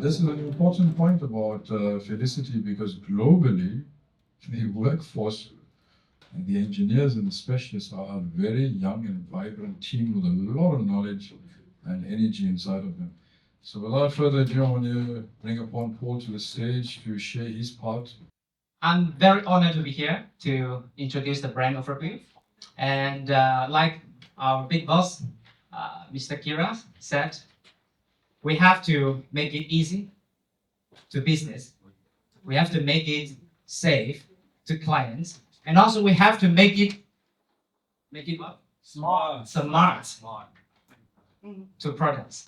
This is an important point about Felicity, because globally, the workforce and the engineers and the specialists are a very young and vibrant team with a lot of knowledge and energy inside of them. So without further ado, I want to bring upon Paul to the stage to share his part. I'm very honored to be here to introduce the brand overview. And like our big boss, Mr. Kira said, we have to make it easy to business. We have to make it safe to clients. And also we have to make it what? Smart to products.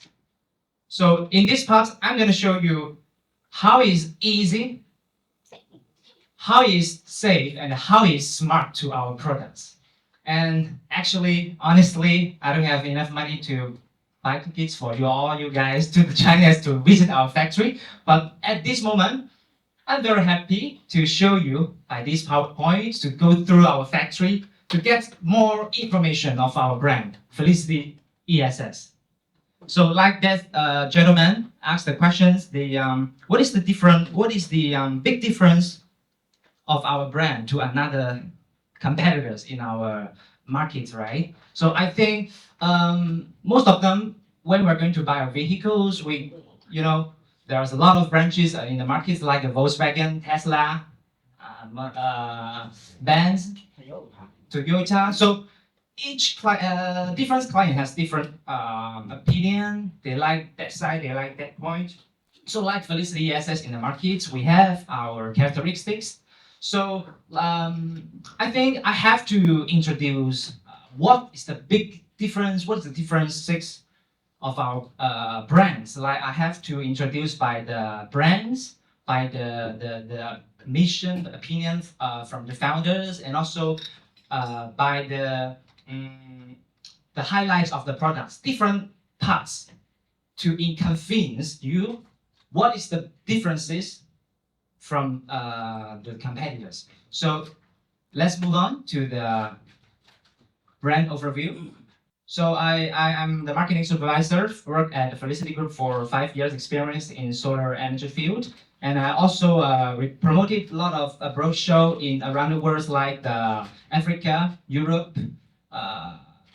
So in this part, I'm going to show you how is easy, how is safe, and how is smart to our products. And actually, honestly, I don't have enough money to buy tickets for you guys to the China to visit our factory. But at this moment, I'm very happy to show you by these PowerPoints to go through our factory to get more information of our brand, Felicity ESS. So like that gentleman asked the questions, what is the big difference of our brand to another competitors in our markets, right? So I think most of them, when we're going to buy our vehicles, there's a lot of branches in the markets like the Volkswagen, Tesla, Benz, Toyota. So each different client has different opinion. They like that side, they like that point. So like Felicity ESS in the markets, we have our characteristics. So I think I have to introduce what is the big difference, what is the differences of our brands. Like I have to introduce by the brands, by the mission, the opinions from the founders, and also by the highlights of the products, different parts to convince you what is the differences from the competitors. So let's move on to the brand overview. So I'm the marketing supervisor, worked at the Felicity Group for 5 years experience in solar energy field. And I also promoted a lot of abroad show around the world like Africa, Europe,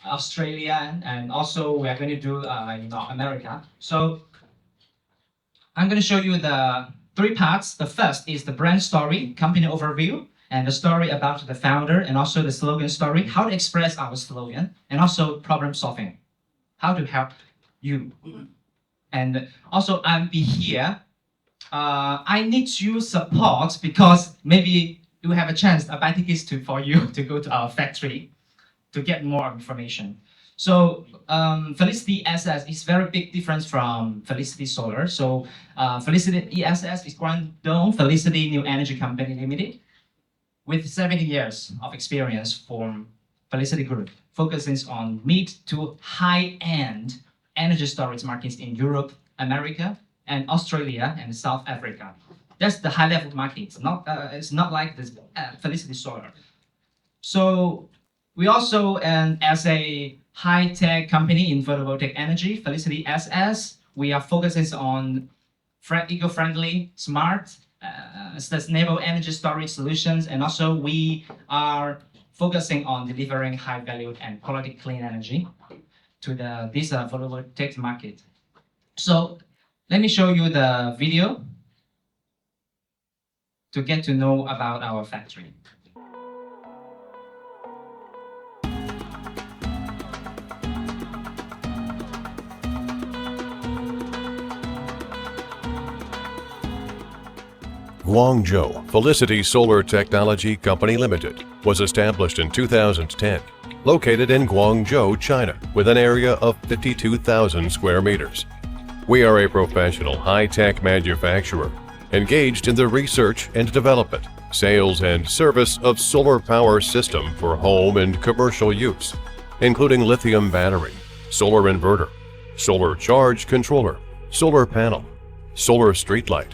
Australia, and also we are going to do in North America. So I'm going to show you the 3 parts. The first is the brand story, company overview, and the story about the founder, and also the slogan story, how to express our slogan, and also problem solving, how to help you. And also I'll be here. I need your support because maybe you have a chance to buy tickets for you to go to our factory to get more information. So Felicity ESS is very big difference from Felicity Solar. So Felicity ESS is Guangdong Felicity New Energy Company Limited, with 70 years of experience from Felicity Group, focusing on mid to high-end energy storage markets in Europe, America, and Australia and South Africa. That's the high-level markets. It's not like this Felicity Solar. So we also, as a high-tech company in photovoltaic energy, Felicity ESS, we are focusing on eco-friendly, smart, sustainable energy storage solutions, and also we are focusing on delivering high value and quality clean energy to this photovoltaic market. So let me show you the video to get to know about our factory. Guangzhou Felicity Solar Technology Company Limited was established in 2010, located in Guangzhou, China, with an area of 52,000 square meters. We are a professional high-tech manufacturer engaged in the research and development, sales and service of solar power system for home and commercial use, including lithium battery, solar inverter, solar charge controller, solar panel, solar streetlight.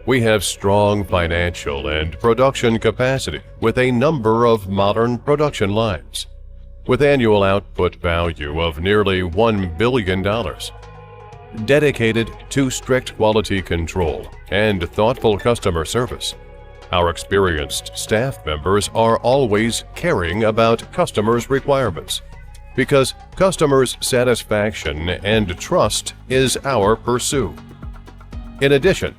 We have strong financial and production capacity with a number of modern production lines, with annual output value of nearly $1 billion. dedicated to strict quality control and thoughtful customer service. Our experienced staff members are always caring about customers' requirements, because customers' satisfaction and trust is our pursuit. In addition,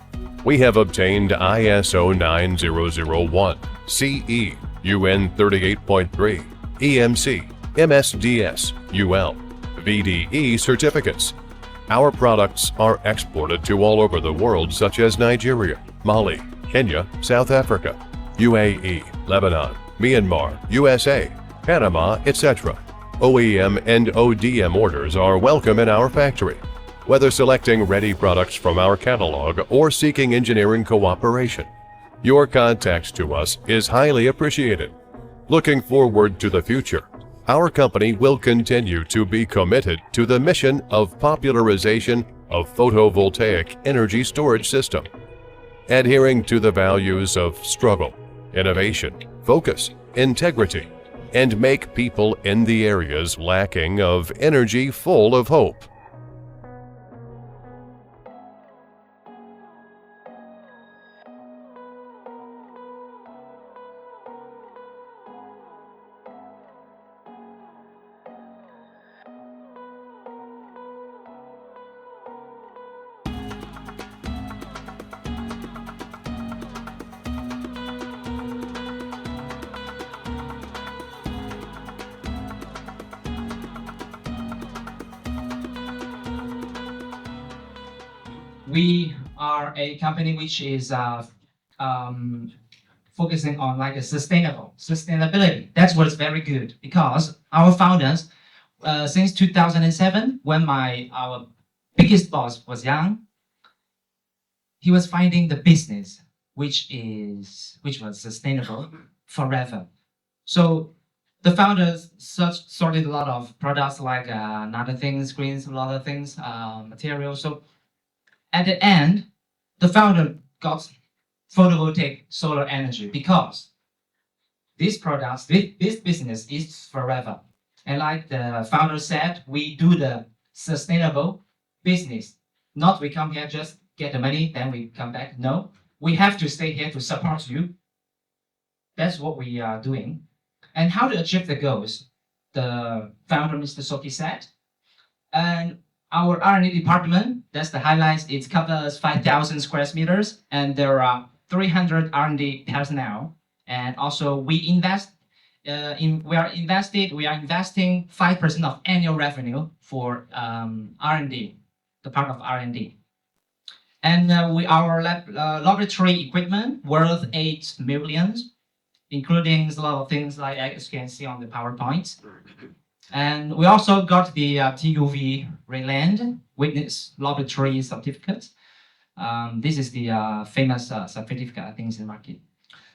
we have obtained ISO 9001, CE, UN 38.3, EMC, MSDS, UL, VDE certificates. Our products are exported to all over the world, such as Nigeria, Mali, Kenya, South Africa, UAE, Lebanon, Myanmar, USA, Panama, etc. OEM and ODM orders are welcome in our factory, whether selecting ready products from our catalog or seeking engineering cooperation. Your contact to us is highly appreciated. Looking forward to the future, our company will continue to be committed to the mission of popularization of photovoltaic energy storage system, adhering to the values of struggle, innovation, focus, integrity, and make people in the areas lacking of energy full of hope. We are a company which is focusing on like a sustainability. That's what's very good, because our founders, since 2007, when our biggest boss was young, he was finding the business which was sustainable forever. So the founders sorted a lot of products like other things, screens, a lot of things, materials. So at the end, the founder got photovoltaic solar energy, because these products, this business is forever. And like the founder said, we do the sustainable business. Not we come here just get the money, then we come back. No, we have to stay here to support you. That's what we are doing. And how to achieve the goals, the founder, Mr. Soki, said. And our R&D department, that's the highlights. It covers 5,000 square meters, and there are 300 R&D personnel. And also we are investing 5% of annual revenue for R&D, the part of R&D. And our laboratory equipment worth 8 million, including a lot of things like, as you can see on the PowerPoint. And we also got the TUV Reland Witness Laboratory Certificate. This is the famous certificate, I think, is in the market.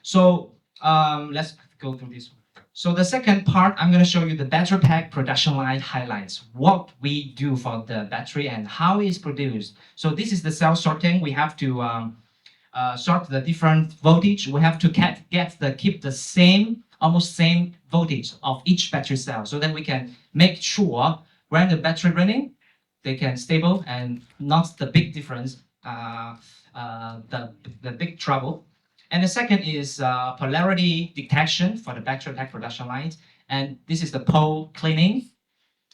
So let's go through this one. So the second part, I'm going to show you the battery pack production line highlights, what we do for the battery and how it's produced. So this is the cell sorting. We have to sort the different voltage. We have to keep the same, almost same voltage of each battery cell, so that we can make sure when the battery running, they can stable and not the big difference, the big trouble. And the second is polarity detection for the battery pack production lines. And this is the pole cleaning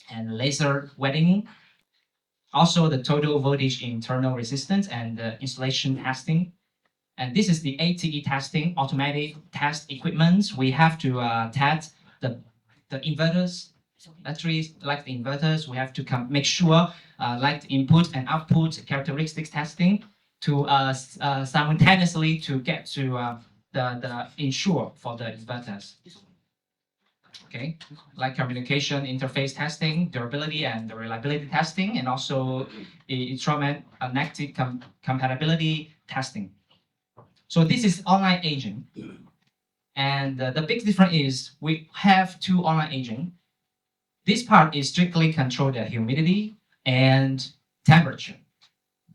and laser wetting. Also the total voltage internal resistance and the installation testing. And this is the ATE testing, automatic test equipment. We have to test the inverters, batteries, like the inverters. We have to make sure like the input and output characteristics testing to simultaneously to get to the ensure for the inverters. Okay, like communication interface testing, durability and the reliability testing, and also instrument connected compatibility testing. So this is online agent, and the big difference is we have 2 online agent. This part is strictly control the humidity and temperature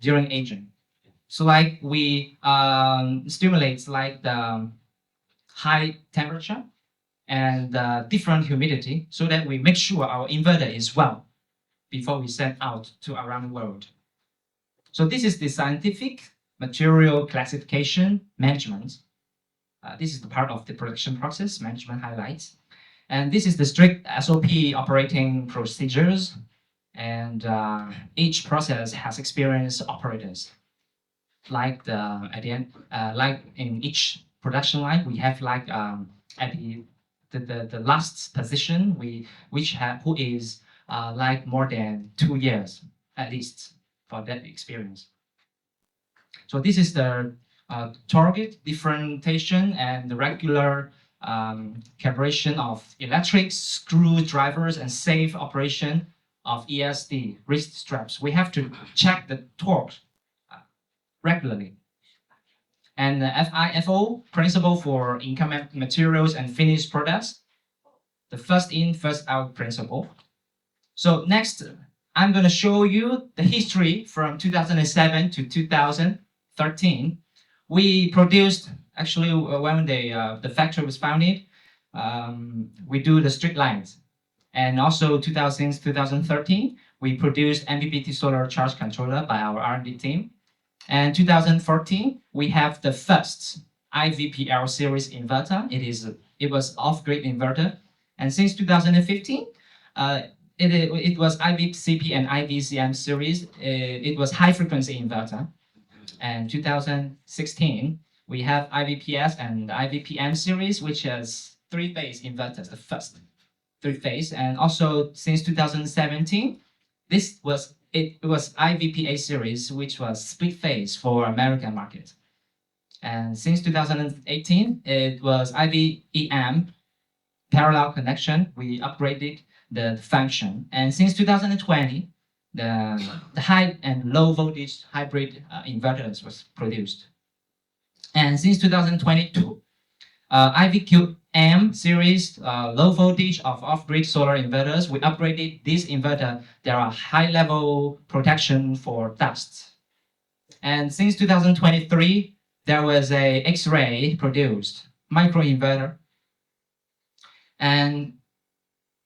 during agent. So like we stimulate like the high temperature and different humidity, so that we make sure our inverter is well before we send out to around the world. So this is the scientific material classification management. This is the part of the production process management highlights. And this is the strict SOP operating procedures. And each process has experienced operators. Like at the end, like in each production line, we have like at the last position, who is like more than 2 years at least for that experience. So this is the target differentiation and the regular calibration of electric screwdrivers and safe operation of ESD wrist straps. We have to check the torque regularly. And the FIFO, principle for incoming materials and finished products, the first in, first out principle. So next, I'm going to show you the history from 2007 to 2013. We produced, actually, when the factory was founded, we do the street lines. And also 2013, we produced MPPT solar charge controller by our R&D team. And 2014, we have the first IVPL series inverter. It was off-grid inverter. And since 2015, it was IVCP and IVCM series. It was high-frequency inverter. And 2016, we have IVPS and IVPM series, which is three-phase inverters, the first three-phase. And also since 2017, it was IVPA series, which was split phase for American market. And since 2018, it was IVEM parallel connection. We upgraded the function. And since 2020, the high and low voltage hybrid inverters was produced. And since 2022, IVQM series low voltage of off-grid solar inverters, we upgraded this inverter. There are high-level protection for dust. And since 2023, there was a X-ray produced, Micro-Inverter. And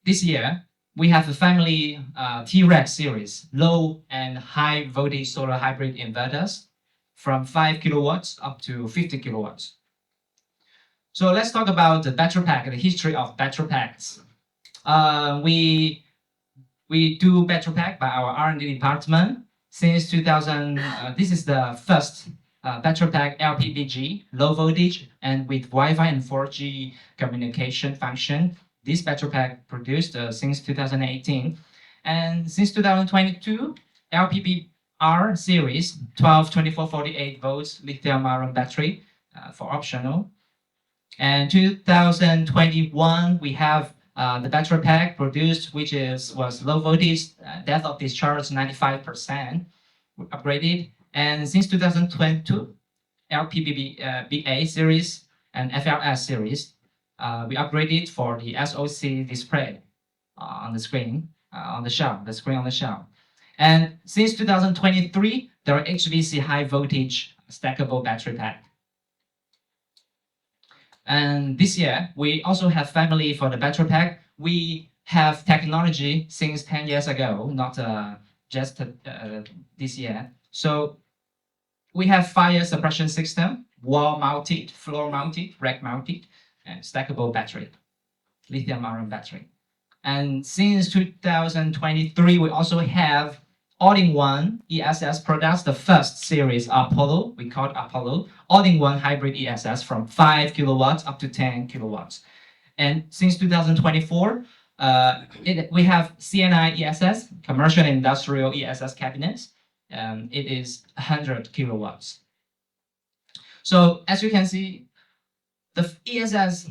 this year, we have a family T-Rex series, low and high voltage solar hybrid inverters from 5 kilowatts up to 50 kilowatts. So let's talk about the battery pack, the history of battery packs. We do battery pack by our R&D department since 2000. This is the first battery pack LPBG, low voltage, and with Wi-Fi and 4G communication function. This battery pack produced since 2018. And since 2022, LPBR series, 12, 24, 48 volts lithium-ion battery for optional. And 2021, we have the battery pack produced, which was low voltage, depth of discharge 95%, upgraded. And since 2022, LPBA series and FLS series, we upgraded for the SOC display on the screen, on the shelf, the screen on the shelf. And since 2023, there are HVC high voltage stackable battery pack. And this year, we also have family for the battery pack. We have technology since 10 years ago, not just this year. So we have fire suppression system, wall mounted, floor mounted, rack mounted, and stackable battery, lithium-ion battery. And since 2023, we also have all-in-one ESS products, the first series, Apollo, we call it Apollo, all-in-one hybrid ESS from 5 kilowatts up to 10 kilowatts. And since 2024, we have C&I ESS, commercial and industrial ESS cabinets. It is 100 kilowatts. So as you can see, the ESS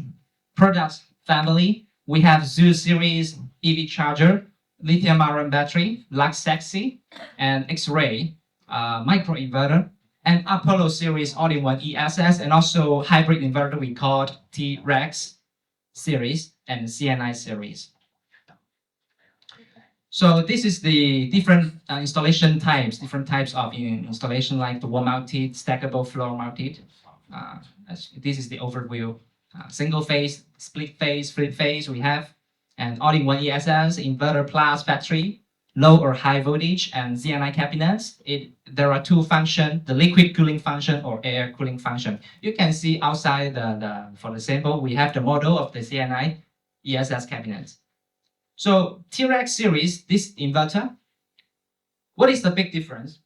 products family, we have Zoo series EV charger, lithium-ion battery, LUX-Y, and X-ray, Micro-Inverter, and Apollo series all-in-one ESS, and also hybrid inverter we called T-Rex series and C&I series. So this is the different installation types, different types of installation, like the wall-mounted, stackable, floor-mounted. This is the overview. Single phase, split phase, flip phase we have, and all-in-one ESS, inverter plus battery, low or high voltage and C&I cabinets. There are two functions, the liquid cooling function or air cooling function. You can see outside for the sample, we have the model of the C&I ESS cabinets. So T-Rex series, this inverter, what is the big difference?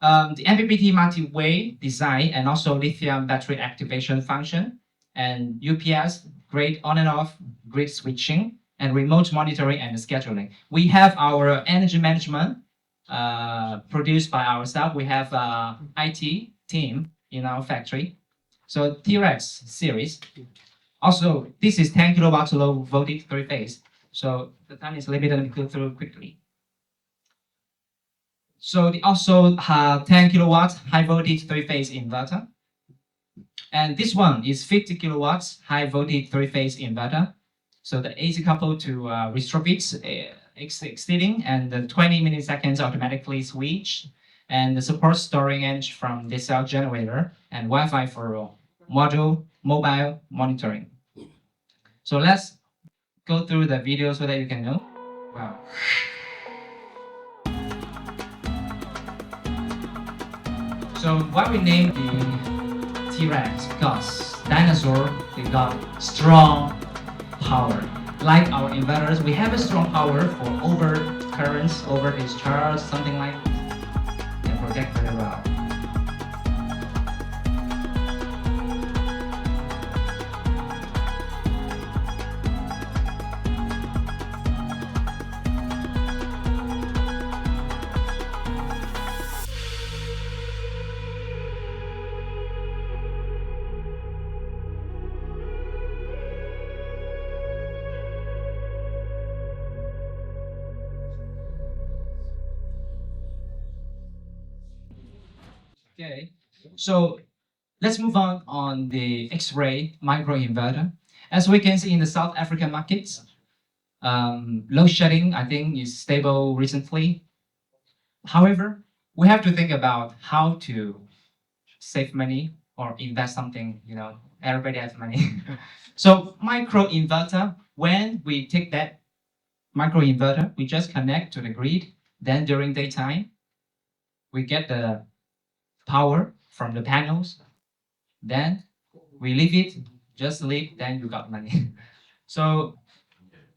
The MPPT multi-way design and also lithium battery activation function and UPS, grid on and off, grid switching, and remote monitoring and scheduling. We have our energy management produced by ourselves. We have IT team in our factory. So T-Rex series. Also, this is 10 kilowatts low voltage three-phase. So the time is limited. Let me go through quickly. So they also have 10 kilowatts high voltage three-phase inverter. And this one is 50 kilowatts high voltage three-phase inverter. So the AC coupled to retrofits exceeding and the 20 milliseconds automatically switch and the support storing energy from the cell generator and Wi-Fi for module mobile monitoring. So let's go through the video so that you can know. Wow. So why we named the T-Rex? Because dinosaur, they got strong power. Like our inverters, we have a strong power for over currents, over discharge, something like that, and protect very well. Okay, so let's move on the X-ray micro-inverter. As we can see in the South African markets, load shedding, I think, is stable recently. However, we have to think about how to save money or invest something, everybody has money. So micro-inverter, when we take that micro-inverter, we just connect to the grid. Then during daytime, we get the power from the panels. Then we leave it, just leave, then you got money. So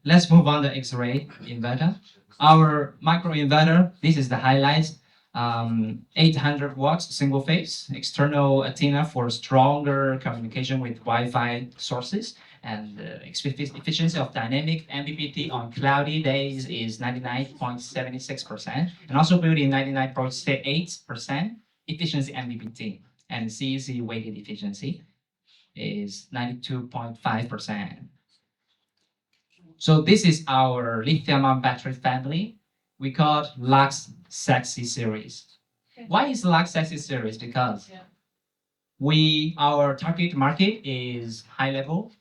let's move on to X-ray inverter. Our micro-inverter, this is the highlights. 800 watts single phase, external antenna for stronger communication with Wi-Fi sources, and the efficiency of dynamic MPPT on cloudy days is 99.76%, and also built in 99.8% efficiency MPPT, and CEC weighted efficiency is 92.5%. So this is our lithium-ion battery family. We call it LUX-Y series. Why is LUX-Y series? Because our target market is high level.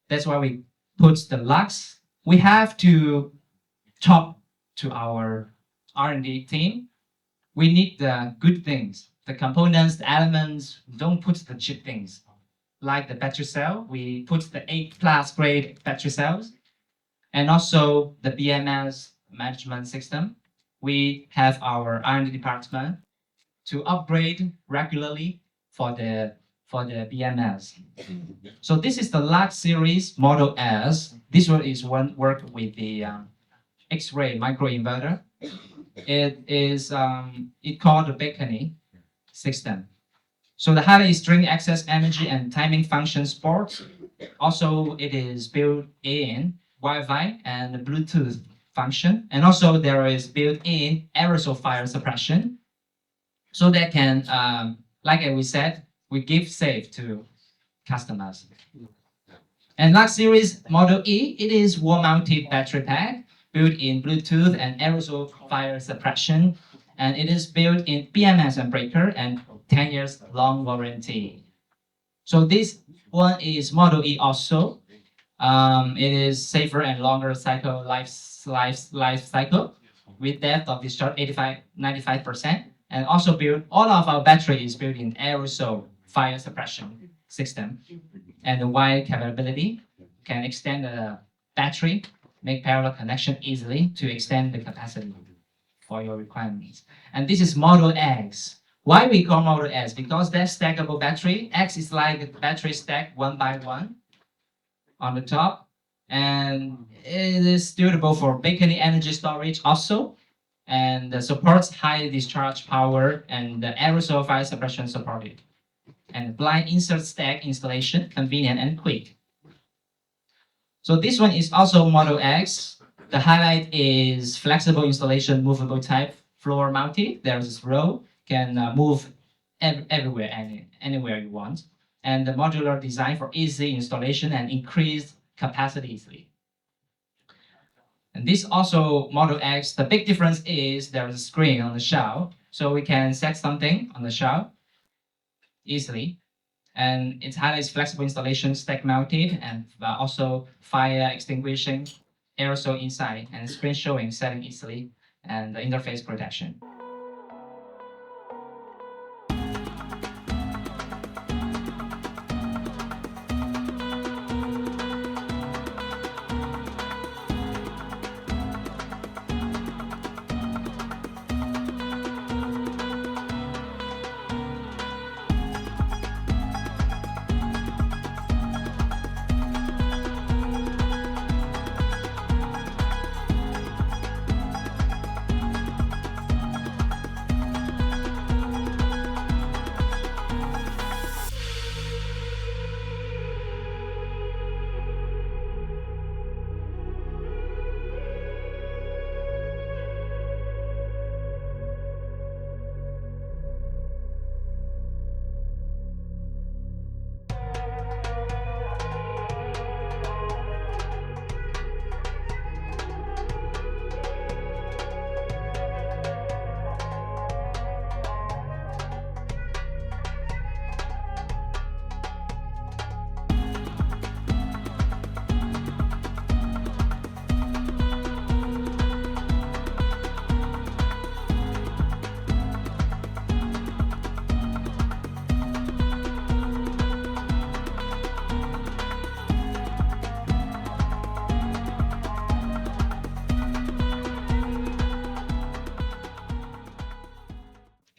That's why we put the Lux. We have to talk to our R&D team. We need the good things, the components, the elements. Don't put the cheap things. Like the battery cell, we put the A+ grade battery cells, and also the BMS management system. We have our R&D department to upgrade regularly for the BMS. So this is the LUX series Model S. This one is work with the X-ray micro-inverter. It is called the Bacony system. So the highlight is string access energy and timing function support. Also, it is built in Wi-Fi and Bluetooth function, and also there is built-in aerosol fire suppression. So that can, like we said, we give safe to customers. And LUX series Model E, it is wall-mounted battery pack, built in Bluetooth and aerosol fire suppression, and it is built in BMS and breaker and 10 years long warranty. So this one is Model E also. It is safer and longer cycle life cycle with depth of discharge 95%, and also all of our battery is built in aerosol fire suppression system, and the wide capability can extend the battery, make parallel connection easily to extend the capacity. for your requirements. And this is Model X. Why we call Model X? Because that stackable battery, X is like a battery stacked one by one on the top, and it is suitable for bakery energy storage also, and supports high discharge power and the aerosol fire suppression supported. And blind insert stack installation, convenient and quick. So this one is also Model X. The highlight is flexible installation, movable type, floor mounted. There's this row, can move everywhere, anywhere you want. And the modular design for easy installation and increased capacity easily. And this also Model X, the big difference is there's a screen on the shell, so we can set something on the shell easily. And it highlights flexible installation, stack mounted, and also fire extinguishing, aerosol inside, and screen showing setting easily, and the interface protection.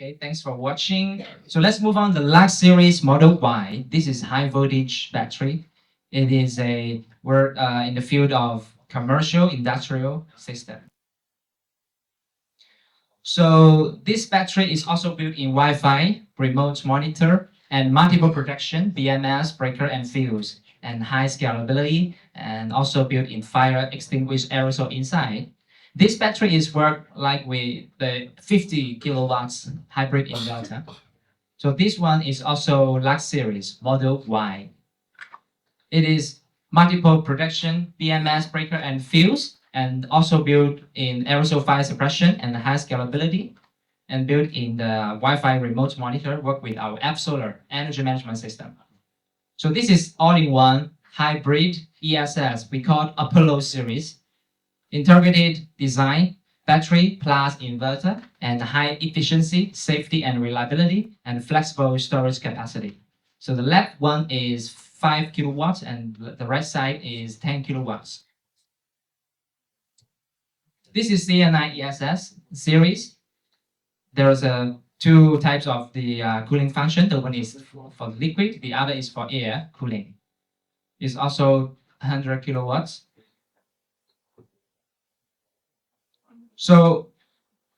Okay, thanks for watching. So let's move on to the LUX series Model Y. This is high voltage battery. It is we're in the field of commercial industrial system. So this battery is also built in Wi-Fi, remote monitor, and multiple protection, BMS, breaker, and fuse, and high scalability, and also built in fire extinguish aerosol inside. This battery is work like with the 50 kilowatts hybrid inverter. So this one is also LUX series Model Y. It is multiple protection, BMS, breaker, and fuse, and also built in aerosol fire suppression and high scalability, and built in the Wi-Fi remote monitor, work with our app solar energy management system. So this is all-in-one hybrid ESS, we call Apollo series. Integrated design, battery plus inverter, and high efficiency, safety and reliability, and flexible storage capacity. So the left one is 5 kilowatts and the right side is 10 kilowatts. This is C&I ESS series. There's two types of the cooling function. The one is for liquid, the other is for air cooling. It's also 100 kilowatts. So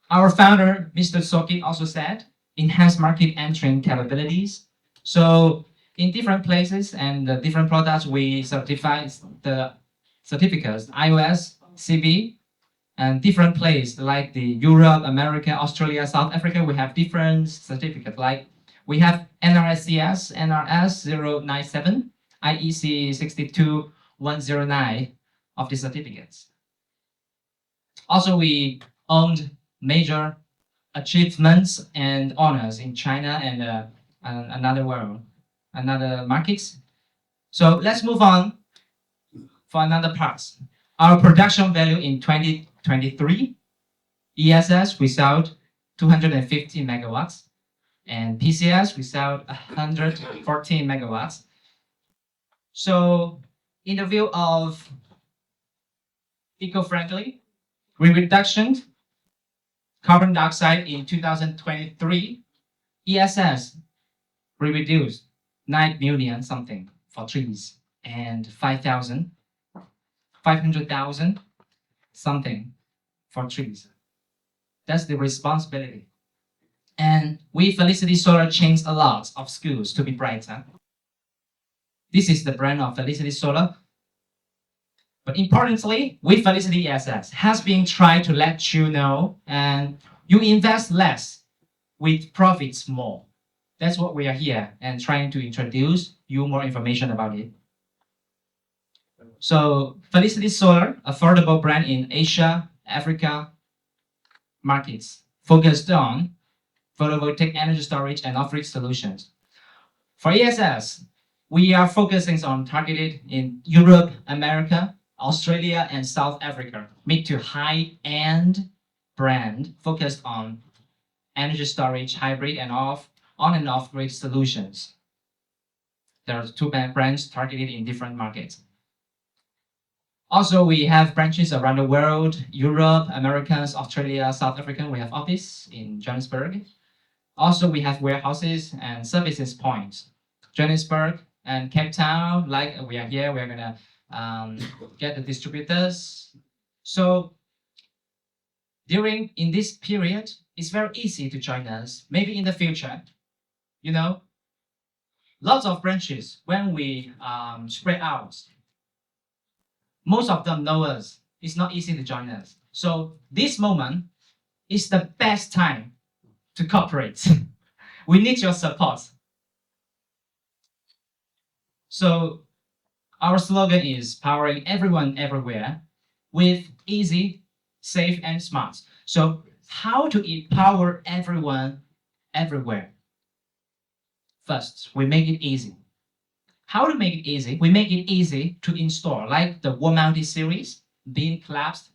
our founder, Mr. Soki, also said, enhance market entering capabilities. So in different places and different products, we certify the certificates, iOS, CB, and different places like the Europe, America, Australia, South Africa, we have different certificates. Like we have NRSCS, NRS 097, IEC 62109 of the certificates. Also, we owned major achievements and honors in China and another markets. So let's move on for another part. Our production value in 2023, ESS we sold 250 megawatts, and PCS we sold 114 megawatts. So in the view of eco-friendly, grid reduction, carbon dioxide in 2023, ESS we reduced 9 million something for trees and 500,000 something for trees. That's the responsibility. And we Felicity Solar changed a lot of schools to be brighter. This is the brand of Felicity Solar. But importantly, we Felicity ESS has been trying to let you know, and you invest less with profits more. That's what we are here and trying to introduce you more information about it. So Felicity Solar, affordable brand in Asia, Africa markets, focused on photovoltaic energy storage and off-grid solutions. For ESS, we are focusing on targeted in Europe, America, Australia, and South Africa, mid to high-end brand focused on energy storage, hybrid, and on and off-grid solutions. There are two brands targeted in different markets. Also, we have branches around the world, Europe, Americas, Australia, South Africa. We have office in Johannesburg. Also, we have warehouses and services points. Johannesburg and Cape Town, like we are here, we're gonna get the distributors. So in this period, it's very easy to join us. Maybe in the future, you know, lots of branches when we spread out. Most of them know us. It's not easy to join us. So this moment is the best time to cooperate. We need your support. So our slogan is powering everyone everywhere with easy, safe, and smart. So how to empower everyone everywhere? First, we make it easy. How to make it easy? We make it easy to install, like the wall-mounted series, beam collapsed,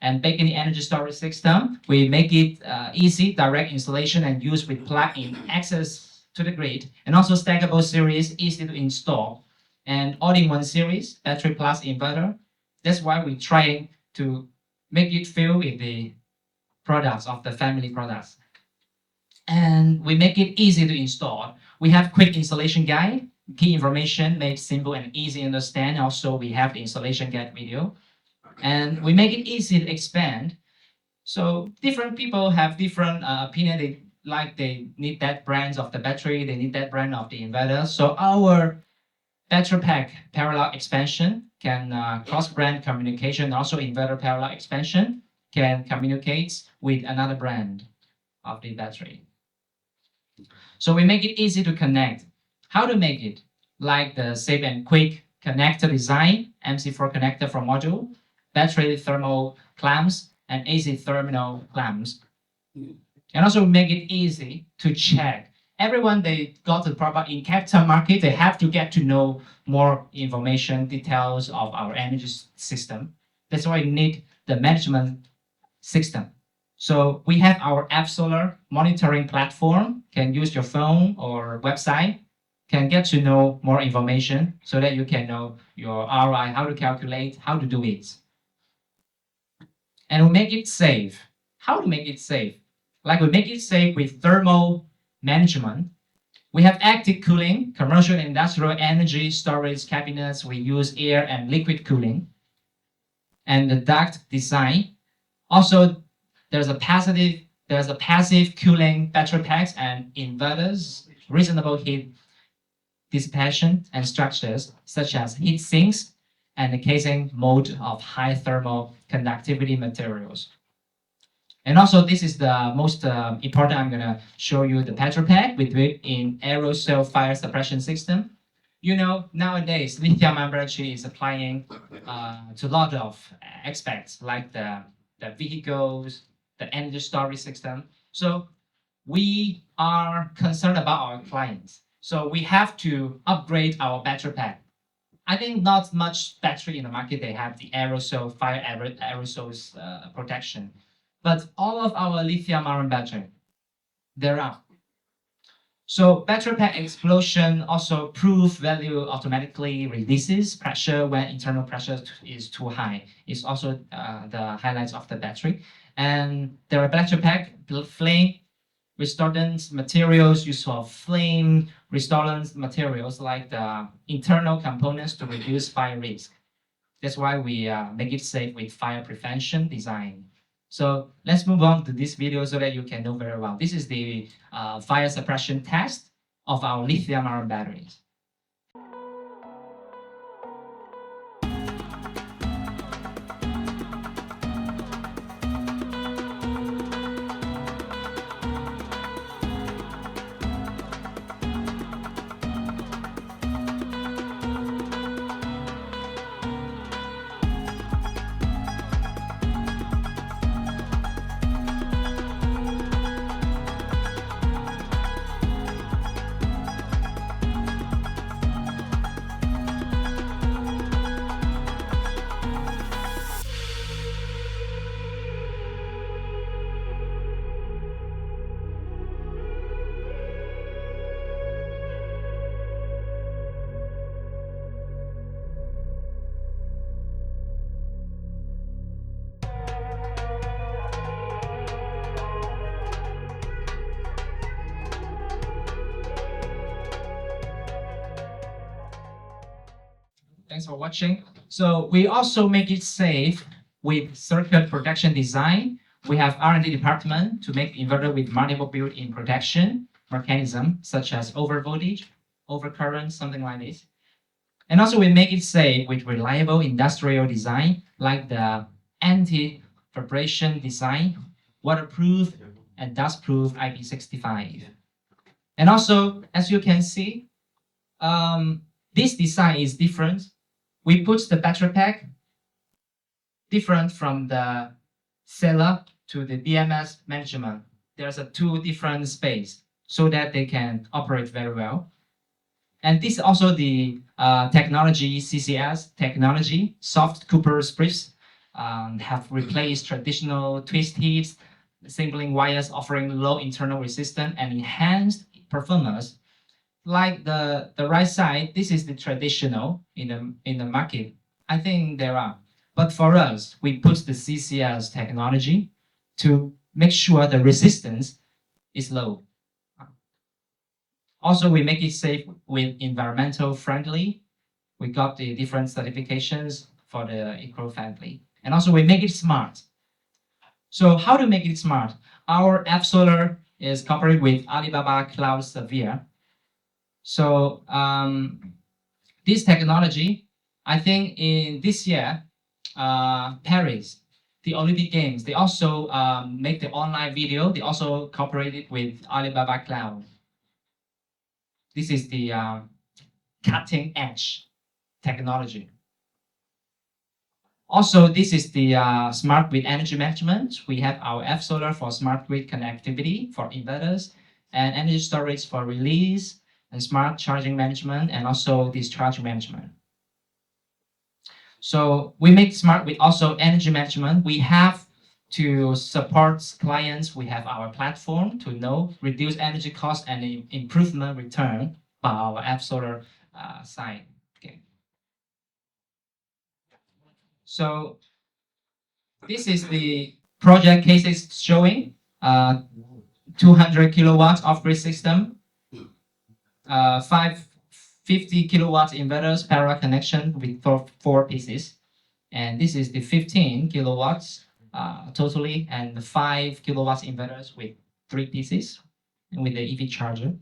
and baking energy storage system. We make it easy, direct installation and use with plug-in access to the grid, and also stackable series, easy to install, and all-in-one series, battery plus inverter. That's why we're trying to make it fit with the products of the family products. And we make it easy to install. We have quick installation guide, key information made simple and easy to understand. Also, we have the installation guide video. And we make it easy to expand. So different people have different opinion. They need that brand of the battery, they need that brand of the inverter. So our battery pack parallel expansion can cross-brand communication. Also, inverter parallel expansion can communicate with another brand of the battery. So we make it easy to connect. How to make it? Like the safe and quick connector design, MC4 connector for module, battery thermal clamps, and AC terminal clamps. And also make it easy to check. Everyone they got the product in capital market, they have to get to know more information, details of our energy system. That's why we need the management system. So we have our app solar monitoring platform, can use your phone or website, can get to know more information so that you can know your ROI, how to calculate, how to do it. And we make it safe. How to make it safe? Like we make it safe with thermal management. We have active cooling, commercial and industrial energy storage cabinets. We use air and liquid cooling. And the duct design. Also, there's a passive cooling battery packs and inverters, reasonable heat dissipation and structures such as heat sinks and the casing mode of high thermal conductivity materials. And also, this is the most important. I'm gonna show you the battery pack with it in aerosol fire suppression system. You know, nowadays lithium-ion battery is applying to a lot of aspects like the vehicles, the energy storage system. So we are concerned about our clients. So we have to upgrade our battery pack. I think not much battery in the market, they have the aerosol, fire aerosols protection. But all of our lithium-ion battery, there are. So battery pack explosion also proof value automatically releases pressure when internal pressure is too high. It's also the highlights of the battery. And there are battery pack, flame retardant materials, use of flame retardant materials like the internal components to reduce fire risk. That's why we make it safe with fire prevention design. So let's move on to this video so that you can know very well. This is the fire suppression test of our lithium-ion batteries. Thanks for watching. So we also make it safe with circuit protection design. We have R&D department to make inverter with multiple built-in protection mechanism, such as overvoltage, overcurrent, something like this. And also we make it safe with reliable industrial design, like the anti-vibration design, waterproof and dustproof IP65. And also, as you can see, this design is different. We put the battery pack different from the seller to the BMS management. There's a two different space so that they can operate very well. And this is also the technology, CCS technology, soft Cooper strips have replaced traditional twist heads, assembling wires offering low internal resistance and enhanced performance. Like the right side, this is the traditional in the market. I think there are. But for us, we put the CCS technology to make sure the resistance is low. Also, we make it safe with environmental friendly. We got the different certifications for the eco-friendly. And also we make it smart. So how to make it smart? Our app solar is cooperated with Alibaba Cloud Sphere. So this technology, I think in this year, Paris, the Olympic Games, they also make the online video. They also cooperated with Alibaba Cloud. This is the cutting edge technology. Also, this is the smart grid energy management. We have our F solar for smart grid connectivity for inverters and energy storage for release and smart charging management and also discharge management. So we make smart with also energy management. We have to support clients. We have our platform to know reduce energy cost and improvement return by our app solar side. Okay. So this is the project cases showing 200 kilowatts off-grid system, 550 kilowatts inverters parallel connection with four pieces, and this is the 15 kilowatts totally, and the 5 kilowatts inverters with 3 pieces and with the EV charger,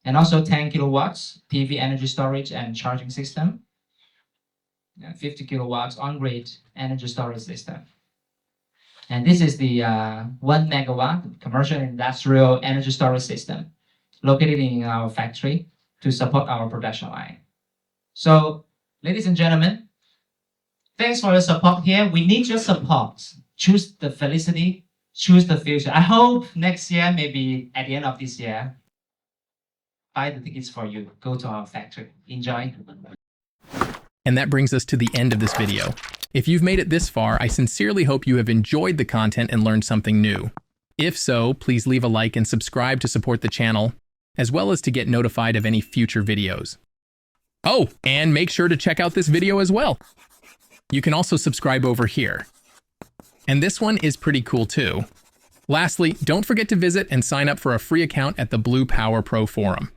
and also 10 kilowatts PV energy storage and charging system, 50 kilowatts on-grid energy storage system. And this is the 1 megawatt commercial and industrial energy storage system located in our factory to support our production line. So, ladies and gentlemen, thanks for your support here. We need your support. Choose the Felicity, choose the future. I hope next year, maybe at the end of this year, buy the tickets for you. Go to our factory. Enjoy. And that brings us to the end of this video. If you've made it this far, I sincerely hope you have enjoyed the content and learned something new. If so, please leave a like and subscribe to support the channel, as well as to get notified of any future videos. Oh, and make sure to check out this video as well. You can also subscribe over here. And this one is pretty cool too. Lastly, don't forget to visit and sign up for a free account at the Blue Power Pro Forum.